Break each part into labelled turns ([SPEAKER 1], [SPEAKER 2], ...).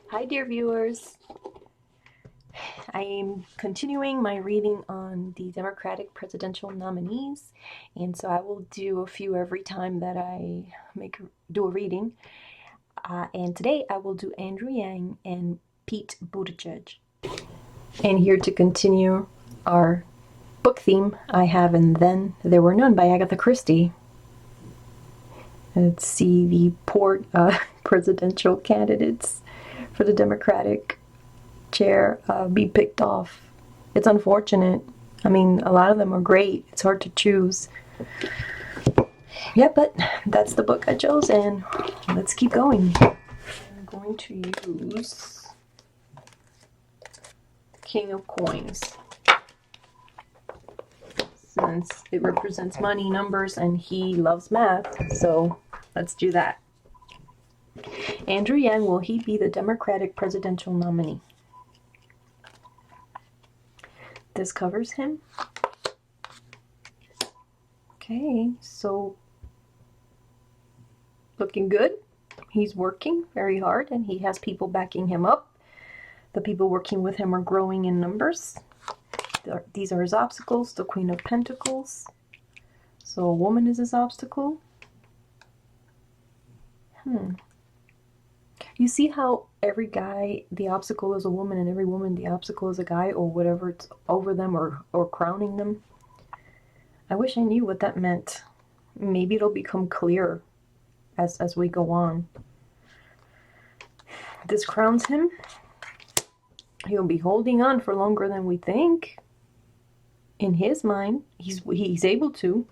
[SPEAKER 1] Hi, dear viewers. I am continuing my reading on the Democratic presidential nominees, and so I will do a few every time that I do a reading. And today I will do Andrew Yang and Pete Buttigieg. And here to continue our book theme, I have And Then There Were None by Agatha Christie. Let's see the poor presidential candidates for the Democratic chair be picked off. It's unfortunate. I mean, a lot of them are great. It's hard to choose. Yeah, but that's the book I chose, and let's keep going. I'm going to use King of Coins since it represents money, numbers, and he loves math, so let's do that. Andrew Yang, will he be the Democratic presidential nominee? This covers him. Okay, so looking good. He's working very hard and he has people backing him up. The people working with him are growing in numbers. These are his obstacles. The Queen of Pentacles. So a woman is his obstacle. You see how every guy, the obstacle is a woman, and every woman, the obstacle is a guy, or whatever it's over them or crowning them? I wish I knew what that meant. Maybe it'll become clear as we go on. This crowns him. He'll be holding on for longer than we think. In his mind, he's able to.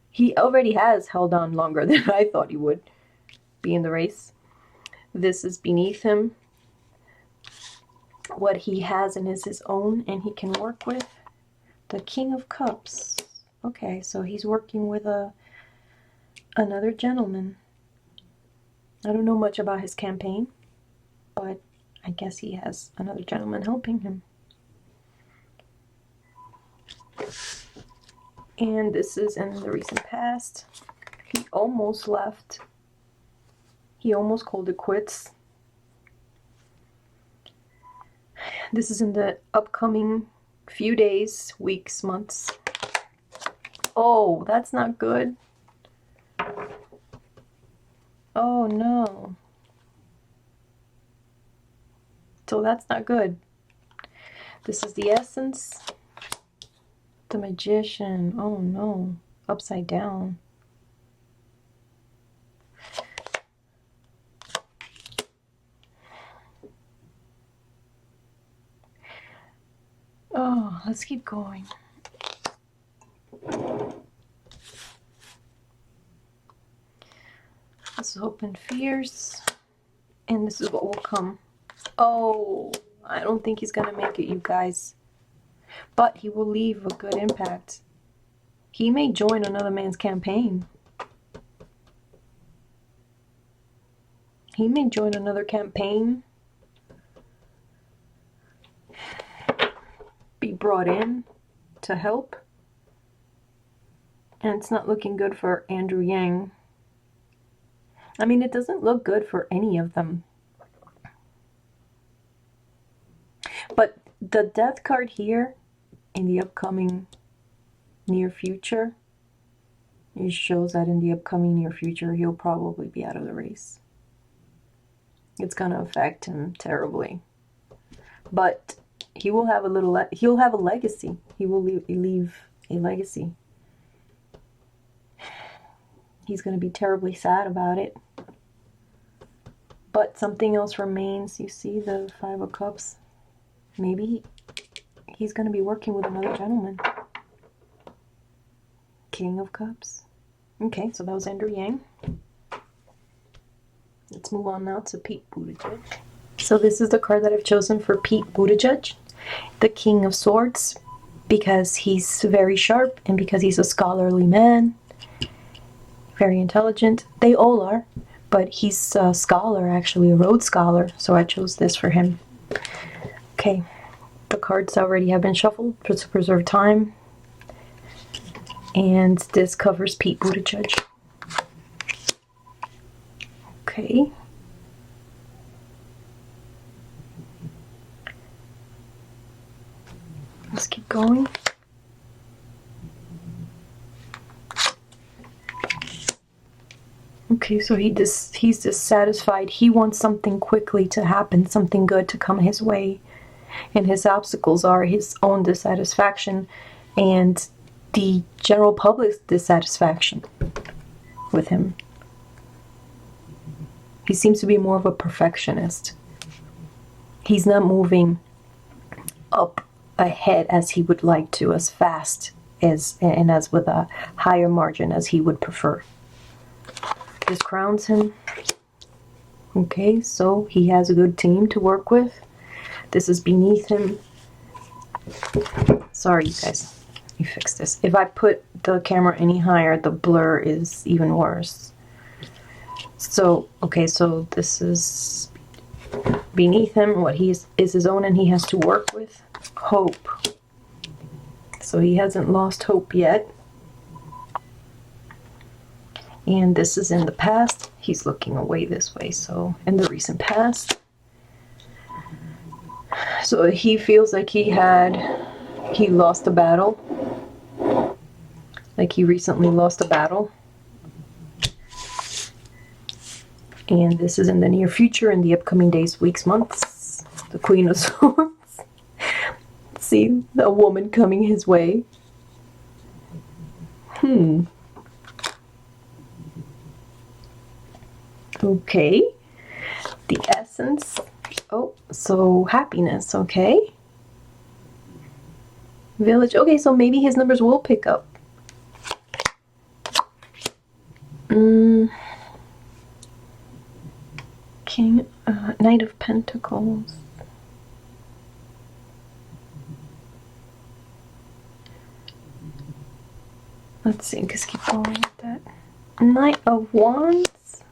[SPEAKER 1] He already has held on longer than I thought he would be in the race. This is beneath him. What he has and is his own, and he can work with. The King of Cups. Okay, so he's working with another gentleman. I don't know much about his campaign, but I guess he has another gentleman helping him. And this is in the recent past. He almost left. He almost called it quits. This is in the upcoming few days, weeks, months. Oh, that's not good. Oh no. So that's not good. This is the essence. The Magician. Oh no. Upside down. Oh, let's keep going. This is Hope and Fears. And this is what will come. Oh, I don't think he's gonna make it, you guys. But he will leave a good impact. He may join another man's campaign. He may join another campaign. Be brought in to help. And it's not looking good for Andrew Yang. I mean, it doesn't look good for any of them. But the death card here in the upcoming near future, it shows that in the upcoming near future, he'll probably be out of the race. It's going to affect him terribly. But he will have he'll have a legacy. He will leave a legacy. He's going to be terribly sad about it. But something else remains. You see the Five of Cups? Maybe he's going to be working with another gentleman. King of Cups. Okay, so that was Andrew Yang. Let's move on now to Pete Buttigieg. So this is the card that I've chosen for Pete Buttigieg. The King of Swords. Because he's very sharp and because he's a scholarly man. Very intelligent. They all are. But he's a scholar, actually, a Rhodes Scholar. So I chose this for him. Okay. The cards already have been shuffled to preserve time. And this covers Pete Buttigieg. Okay. going. Okay, so he's dissatisfied. He wants something quickly to happen, something good to come his way. And his obstacles are his own dissatisfaction and the general public's dissatisfaction with him. He seems to be more of a perfectionist. He's not moving up ahead as he would like to, as fast as and as with a higher margin as he would prefer. This crowns him. Okay, so he has a good team to work with. This is beneath him. Sorry, you guys. Let me fix this. If I put the camera any higher, the blur is even worse. So, okay, so this is beneath him. What he is his own, and he has to work with hope. So he hasn't lost hope yet. And this is in the past. He's looking away this way, so in the recent past. So he feels like he lost a battle. Like he recently lost a battle. And this is in the near future, in the upcoming days, weeks, months. The Queen of Swords. See a woman coming his way. Okay. The essence. Oh, so happiness, okay. Village. Okay, so maybe his numbers will pick up. King, Knight of Pentacles. Let's see, just keep going with that. Knight of Wands.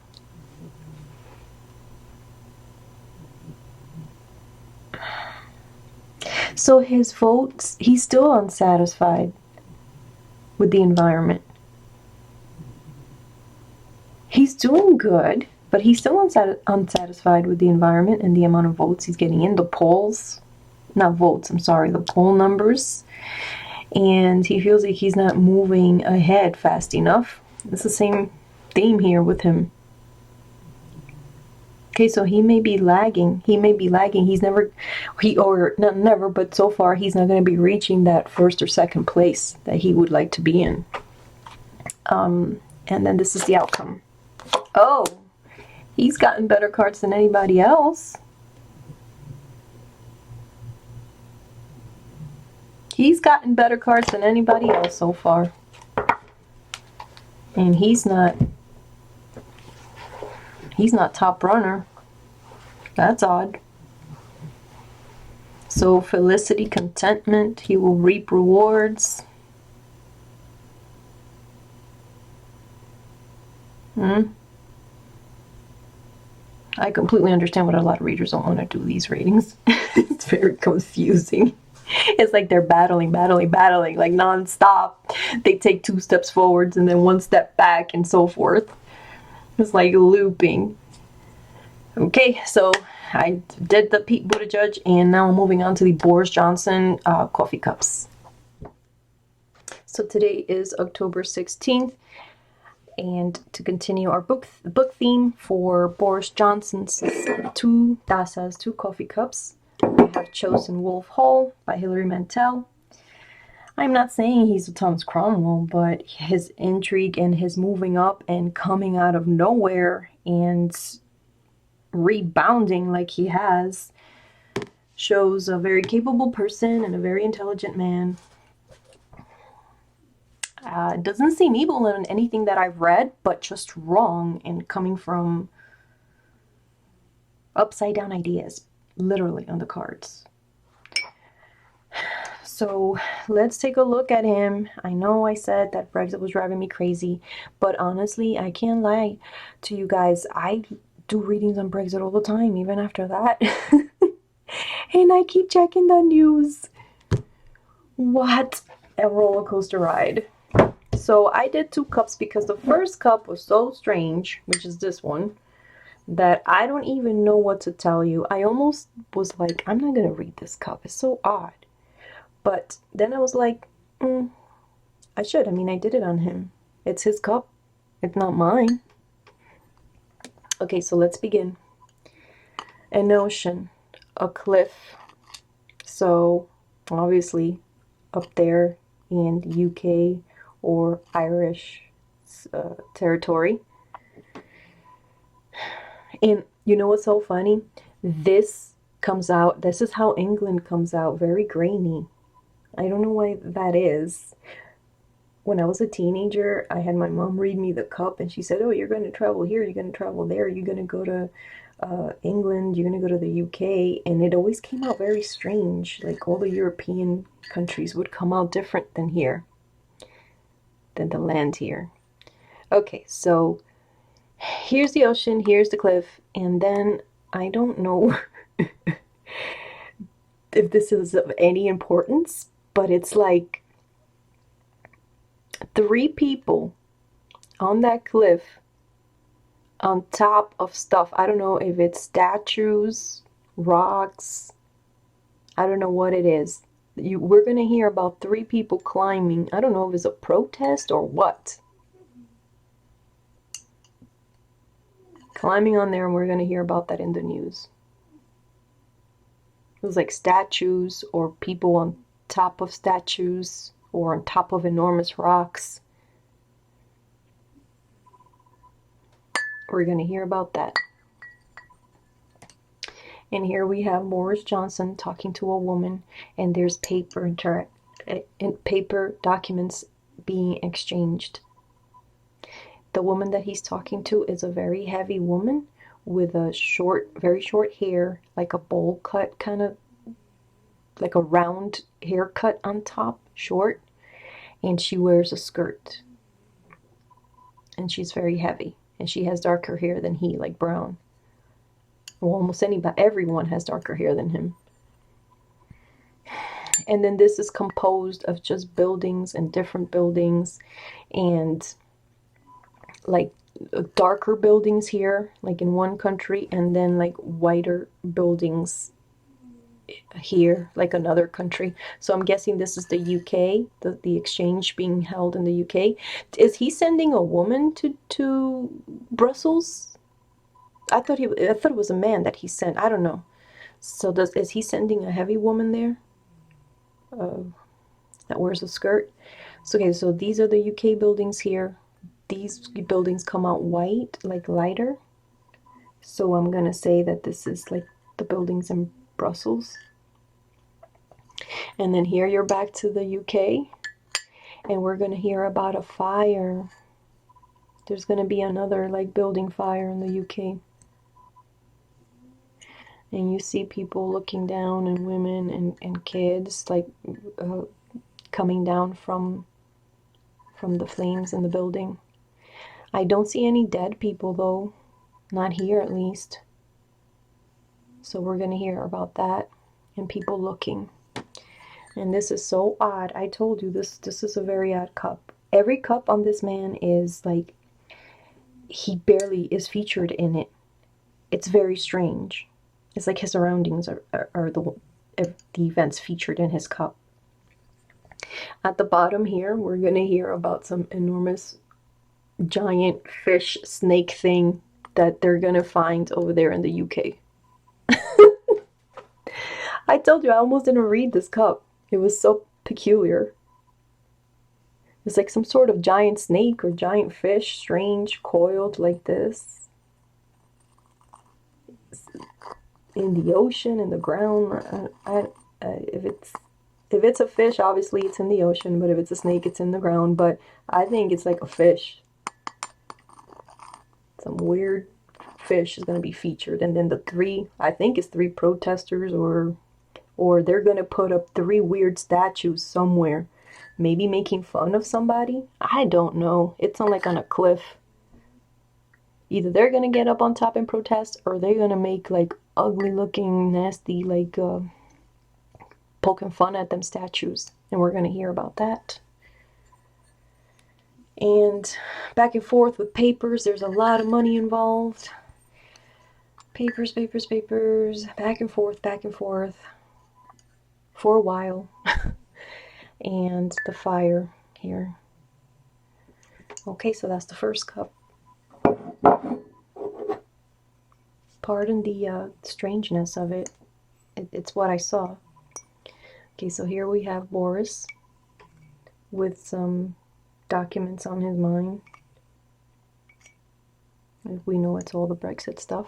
[SPEAKER 1] So his votes, he's still unsatisfied with the environment. He's doing good, but he's still unsatisfied with the environment and the amount of votes he's getting in. The polls, not votes, I'm sorry, the poll numbers. And he feels like he's not moving ahead fast enough. It's the same theme here with him. Okay, so he may be lagging. He's never, not never, but so far he's not going to be reaching that first or second place that he would like to be in. And then this is the outcome. Oh, he's gotten better cards than anybody else. He's gotten better cards than anybody else so far. And he's not top runner. That's odd. So felicity, contentment, he will reap rewards. I completely understand what a lot of readers don't want to do these readings. It's very confusing. It's like they're battling, like non-stop. They take 2 steps forwards and then 1 step back and so forth. It's like looping. Okay, so I did the Pete Buttigieg, and now I'm moving on to the Boris Johnson coffee cups. So today is October 16th, and to continue our book theme for Boris Johnson's 2 tazas, 2 coffee cups, I have chosen Wolf Hall by Hilary Mantel. I'm not saying he's a Thomas Cromwell, but his intrigue and his moving up and coming out of nowhere and rebounding like he has shows a very capable person and a very intelligent man. It doesn't seem evil in anything that I've read, but just wrong and coming from upside down ideas, literally on the cards. So let's take a look at him. I know I said that Brexit was driving me crazy, but honestly, I can't lie to you guys. I do readings on Brexit all the time, even after that. And I keep checking the news. What a roller coaster ride. So I did 2 cups because the first cup was so strange, which is this one, that I don't even know what to tell you. I almost was like, I'm not going to read this cup. It's so odd. But then I was like, I should. I mean, I did it on him. It's his cup. It's not mine. Okay, so let's begin. An ocean, a cliff. So obviously up there in the UK or Irish territory. And you know what's so funny? This comes out, this is how England comes out, very grainy. I don't know why that is. When I was a teenager, I had my mom read me the cup, and she said, oh, you're going to travel here, you're going to travel there, you're going to go to England, you're going to go to the UK, and it always came out very strange. Like all the European countries would come out different than here, than the land here. Okay, so here's the ocean, here's the cliff, and then I don't know if this is of any importance, but it's like 3 people on that cliff on top of stuff. I don't know if it's statues, rocks, I don't know what it is. We're going to hear about 3 people climbing. I don't know if it's a protest or what. Climbing on there, and we're going to hear about that in the news. It was like statues or people on top of statues or on top of enormous rocks. We're going to hear about that. And here we have Boris Johnson talking to a woman, and there's paper documents being exchanged. The woman that he's talking to is a very heavy woman with a very short hair, like a bowl cut, kind of like a round haircut on top, short, and she wears a skirt. And she's very heavy, and she has darker hair than he, like brown. Well, almost everyone has darker hair than him. And then this is composed of just buildings and different buildings, and like darker buildings here, like in one country, and then like whiter buildings here, like another country. So I'm guessing this is the UK, the exchange being held in the UK. Is he sending a woman to Brussels? I thought it was a man that he sent. I don't know. So is he sending a heavy woman there? That wears a skirt. So okay, so these are the UK buildings here. These buildings come out white, like lighter. So I'm gonna say that this is like the buildings in Brussels. And then here you're back to the UK, and we're gonna hear about a fire. There's gonna be another like building fire in the UK. And you see people looking down, and women and kids like coming down from the flames in the building. I don't see any dead people though, not here at least. So we're gonna hear about that and people looking. And this is so odd. I told you this is a very odd cup. Every cup on this man is like, he barely is featured in it. It's very strange. It's like his surroundings are the events featured in his cup. At the bottom here, we're going to hear about some enormous giant fish snake thing that they're going to find over there in the UK. I told you I almost didn't read this cup. It was so peculiar. It's like some sort of giant snake or giant fish, strange, coiled like this. In the ocean, in the ground. If it's a fish, obviously it's in the ocean, but if it's a snake, it's in the ground. But I think it's like a fish. Some weird fish is going to be featured. And then I think it's 3 protesters, or they're going to put up 3 weird statues somewhere. Maybe making fun of somebody? I don't know. It's on a cliff. Either they're going to get up on top and protest, or they're going to make like ugly looking, nasty, like poking fun at them statues. And we're going to hear about that. And back and forth with papers. There's a lot of money involved. Papers, back and forth, for a while. and the fire here. Okay, so that's the first cup. Pardon the strangeness of it. It's what I saw. Okay, so here we have Boris with some documents on his mind. We know it's all the Brexit stuff.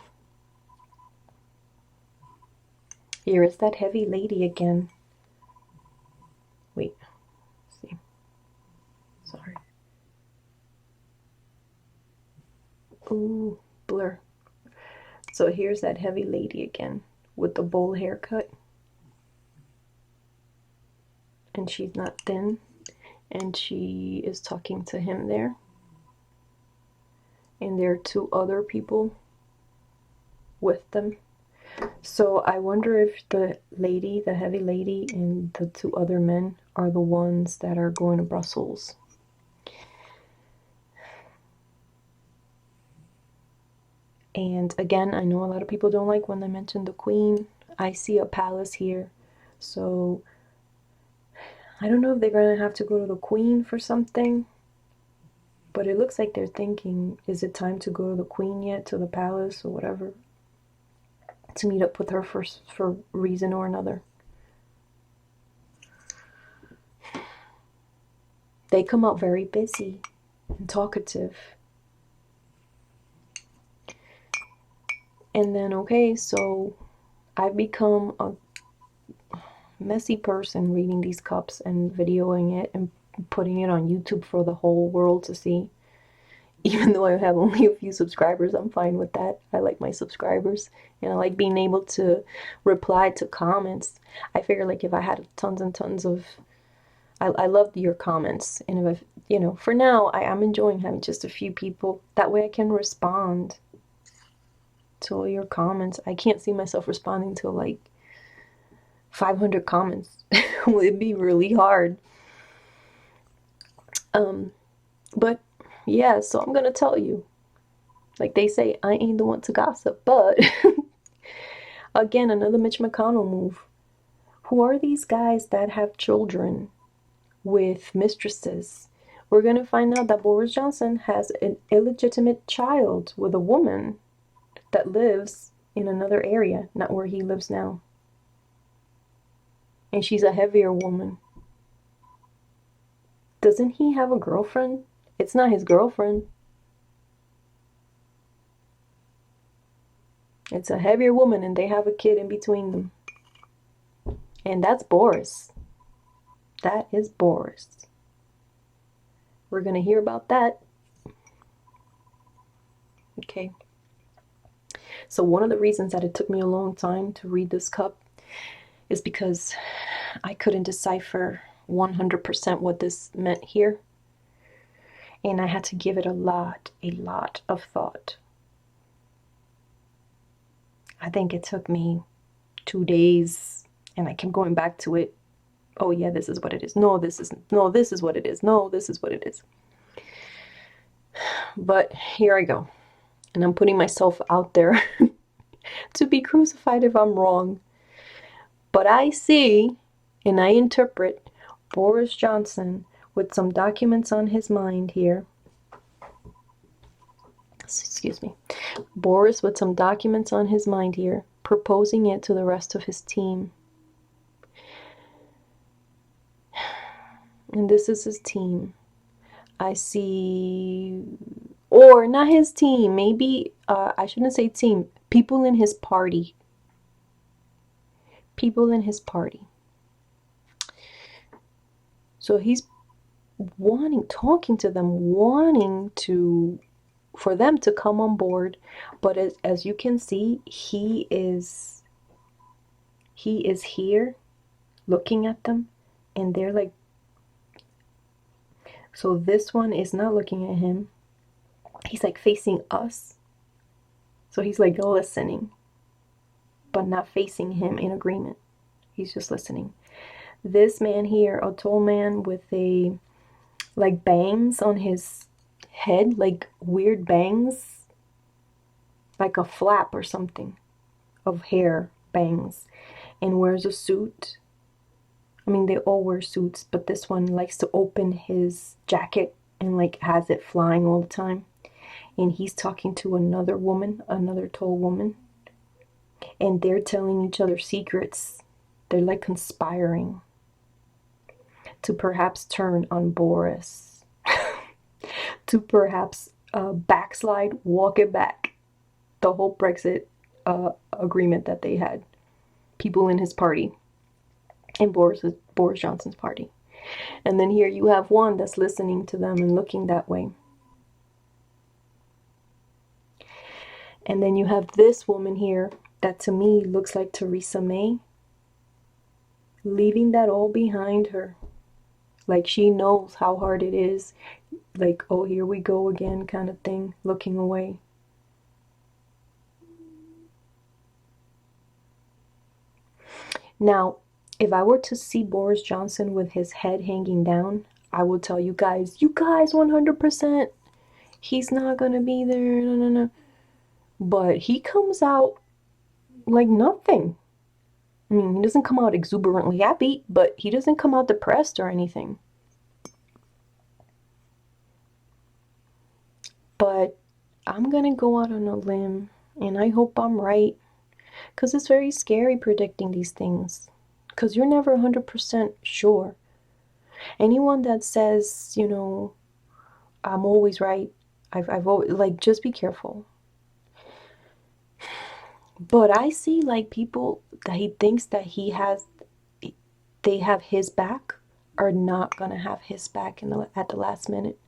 [SPEAKER 1] Here is that heavy lady again. Wait, let's see. Sorry. Ooh, blur. So here's that heavy lady again with the bowl haircut. And she's not thin. And she is talking to him there. And there are two other people with them. So I wonder if the lady, the heavy lady, and the two other men are the ones that are going to Brussels. And again, I know a lot of people don't like when I mention the Queen. I see a palace here. So I don't know if they're going to have to go to the Queen for something. But it looks like they're thinking, is it time to go to the Queen yet, to the palace or whatever? To meet up with her for reason or another. They come out very busy and talkative. And then, okay, so I've become a messy person reading these cups and videoing it and putting it on YouTube for the whole world to see. Even though I have only a few subscribers, I'm fine with that. I like my subscribers, and I like being able to reply to comments. I figure like if I had tons and tons of, I love your comments, and if you know, for now I'm enjoying having just a few people. That way I can respond to all your comments. I can't see myself responding to like 500 comments. It'd be really hard. But yeah, so I'm gonna tell you. Like they say, I ain't the one to gossip, but again, another Mitch McConnell move. Who are these guys that have children with mistresses? We're gonna find out that Boris Johnson has an illegitimate child with a woman that lives in another area, not where he lives now. And she's a heavier woman. Doesn't he have a girlfriend? It's not his girlfriend. It's a heavier woman, and they have a kid in between them. And that's Boris. That is Boris. We're going to hear about that. Okay. So one of the reasons that it took me a long time to read this cup is because I couldn't decipher 100% what this meant here. And I had to give it a lot of thought. I think it took me 2 days, and I kept going back to it. Oh yeah, this is what it is. No, this is what it is. No, this is what it is. But here I go. And I'm putting myself out there to be crucified if I'm wrong. But I see and I interpret Boris Johnson with some documents on his mind here. Excuse me. Boris with some documents on his mind here, proposing it to the rest of his team. And this is his team. I see, or not his team, maybe, I shouldn't say team, people in his party. People in his party. So he's talking to them, wanting for them to come on board. But as you can see, he is here looking at them, and they're like, so this one is not looking at him. He's like facing us. So he's like listening, but not facing him in agreement. He's just listening. This man here, a tall man with a like bangs on his head, like weird bangs, like a flap or something of hair, bangs, and wears a suit. I mean, they all wear suits, but this one likes to open his jacket and like has it flying all the time. And he's talking to another woman, another tall woman, and they're telling each other secrets. They're like conspiring to perhaps turn on Boris, to perhaps backslide, walk it back. The whole Brexit agreement that they had. People in his party and Boris Johnson's party. And then here you have one that's listening to them and looking that way. And then you have this woman here that to me looks like Theresa May, leaving that all behind her. Like she knows how hard it is. Like, oh, here we go again kind of thing, looking away. Now, if I were to see Boris Johnson with his head hanging down, I would tell you guys 100%, he's not going to be there. No, no, no. But he comes out like nothing. I mean, he doesn't come out exuberantly happy, but he doesn't come out depressed or anything. But I'm going to go out on a limb, and I hope I'm right, because it's very scary predicting these things, because you're never 100% sure. Anyone that says, you know, I'm always right, I've always, like, just be careful. But I see like people that he thinks that they have his back are not gonna have his back at the last minute,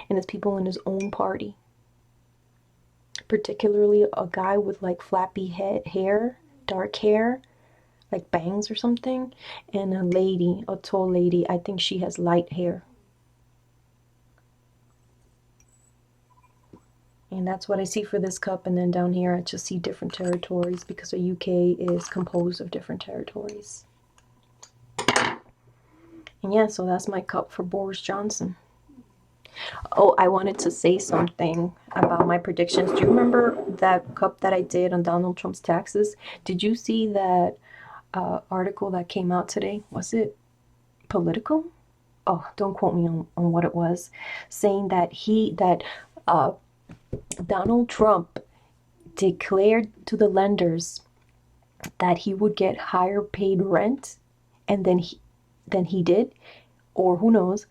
[SPEAKER 1] and it's people in his own party, particularly a guy with like flappy hair, dark hair, like bangs or something, and a tall lady. I think she has light hair. And that's what I see for this cup. And then down here, I just see different territories because the UK is composed of different territories. And yeah, so that's my cup for Boris Johnson. Oh, I wanted to say something about my predictions. Do you remember that cup that I did on Donald Trump's taxes? Did you see that article that came out today? Was it Political? Oh, don't quote me on what it was. Saying that Donald Trump declared to the lenders that he would get higher paid rent and than he did, or who knows,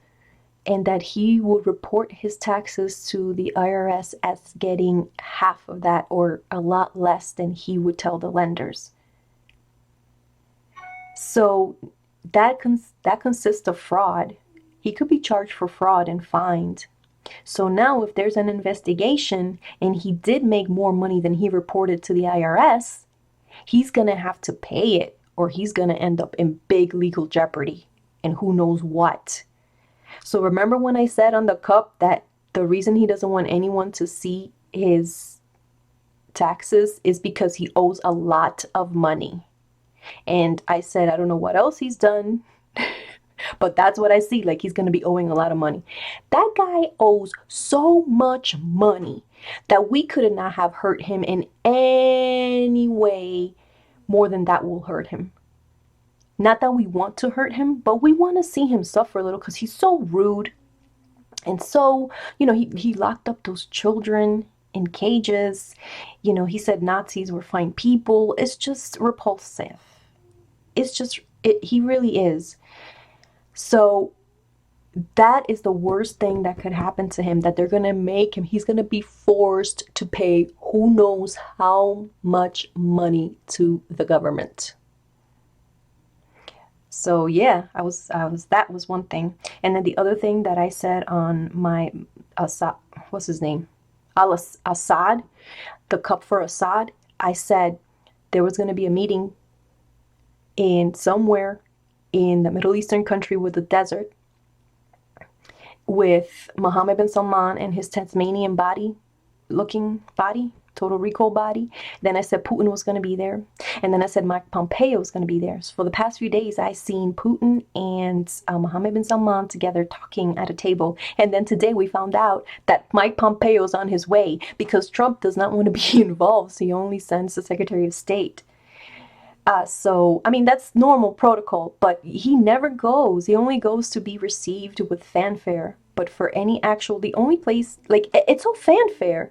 [SPEAKER 1] and that he would report his taxes to the IRS as getting half of that or a lot less than he would tell the lenders. So that consists of fraud. He could be charged for fraud and fined. So now if there's an investigation and he did make more money than he reported to the IRS, he's going to have to pay it, or he's going to end up in big legal jeopardy and who knows what. So remember when I said on the cup that the reason he doesn't want anyone to see his taxes is because he owes a lot of money. And I said, I don't know what else he's done, but that's what I see. Like, he's going to be owing a lot of money. That guy owes so much money that we could not have hurt him in any way more than that will hurt him. Not that we want to hurt him, but we want to see him suffer a little because he's so rude. And so, he locked up those children in cages. He said Nazis were fine people. It's just repulsive. He really is. So that is the worst thing that could happen to him, that they're going to make him, he's going to be forced to pay who knows how much money to the government. So yeah, that was one thing. And then the other thing that I said on my what's his name? Assad, the cup for Assad, I said there was going to be a meeting in somewhere in the Middle Eastern country with the desert with Mohammed bin Salman and his Tasmanian looking body, Total Recall body. Then I said Putin was going to be there. And then I said Mike Pompeo was going to be there. So for the past few days, I've seen Putin and Mohammed bin Salman together talking at a table. And then today we found out that Mike Pompeo is on his way because Trump does not want to be involved. So he only sends the Secretary of State. So, I mean, that's normal protocol, but he never goes. He only goes to be received with fanfare. But for any actual, the only place, like, it's all fanfare.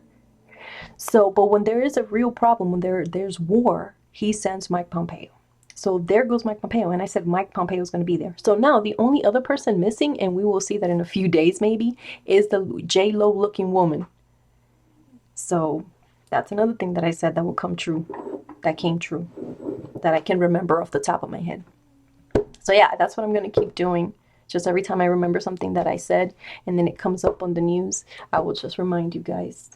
[SPEAKER 1] So, but when there is a real problem, when there's war, he sends Mike Pompeo. So there goes Mike Pompeo. And I said Mike Pompeo is going to be there. So now the only other person missing, and we will see that in a few days maybe, is the J-Lo looking woman. So that's another thing that I said that will come true. That came true. That I can remember off the top of my head. So yeah, that's what I'm going to keep doing. Just every time I remember something that I said and then it comes up on the news, I will just remind you guys.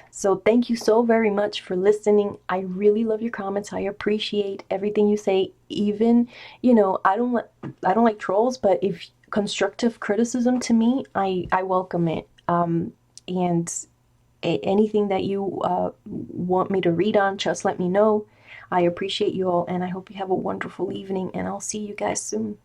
[SPEAKER 1] So thank you so very much for listening. I really love your comments. I appreciate everything you say. Even, I don't like trolls, but if constructive criticism to me, I welcome it. And anything that you want me to read on, just let me know. I appreciate you all, and I hope you have a wonderful evening, and I'll see you guys soon.